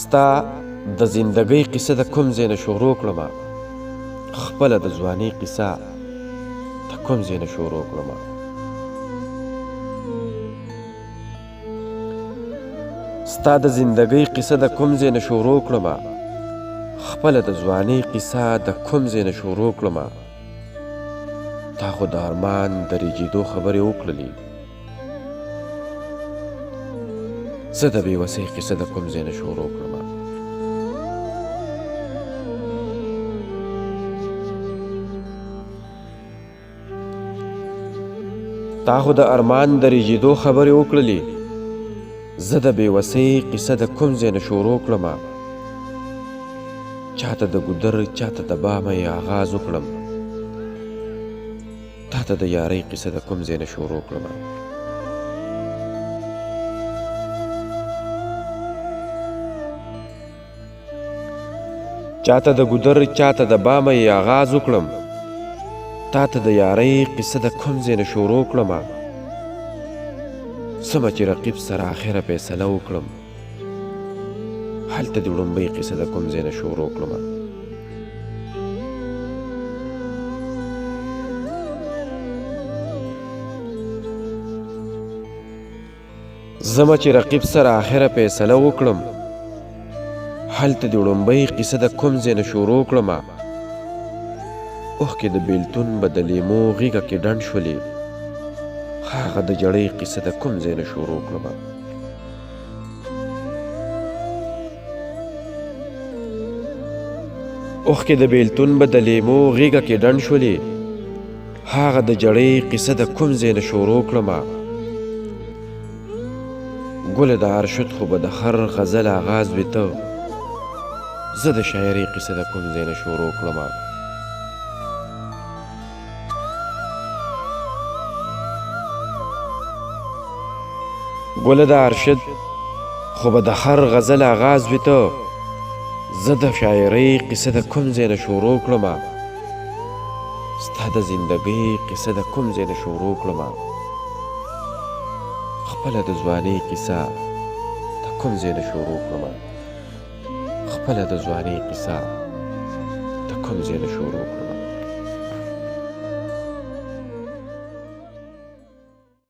ستا د زندګۍ قصه د کوم ځای نه شروع کړمه خپله د ځوانۍ قصه د کوم ځای نه شروع کړمه ستا د زندګۍ قصه د کوم ځای نه شروع کړمه خپله د ځوانۍ قصه د کوم ځای نه شروع کړمه تا خو د ارمان د ریجېدو خبرې وکړلې زه د بېوسۍ قصه د کوم ځای نه شروع کړمه تا خو د ارمان د ریجېدو خبرې وکړلې زه د بېوسۍ قصه د کوم ځای نه شروع کړمه چاته د ګودر چاته د بامه یې آغاز وکړم تاته د یارۍ قصه د کوم ځای نه شروع کړمه چاته د ګودر چاته د بامه یې آغاز وکړم تاته د یارۍ قصه د کوم ځای نه شروع کړمه سمه چې رقیب سره آخره فیصله وکړم هلته د وړومبۍ قصه د کوم ځای نه شروع کړمه زمه چې رقیب سره آخره فیصله وکړم هلته د وړومبۍ قصه د کوم ځای نه شروع کړمه اوښکې د بېلتون به د لیمو غېږه کې ډنډ شولې هغه د جړۍ قصه د کوم ځای نه شروع کړمه اوښکې د بېلتون به د لیمو غېږه کې ډنډ شولې هغه د جړۍ قصه د کوم ځای نه شروع کړمه ګله د ارشد خو به د هر غزل آغاز وي ته زه د شاعرۍ قصه د کوم ځای نه شروع کړمه ګله د ارشد خو به د هر غزل آغاز وي ته زه د شاعرۍ قصه د کوم ځای نه شروع کړمه ستا د زندګۍ قصه د کوم ځای نه شروع کړمه خپله د ځوانۍ قصه د کوم ځای نه شروع کړمه خپله د ځوانۍ قصه د کوم ځای نه شروع کړمه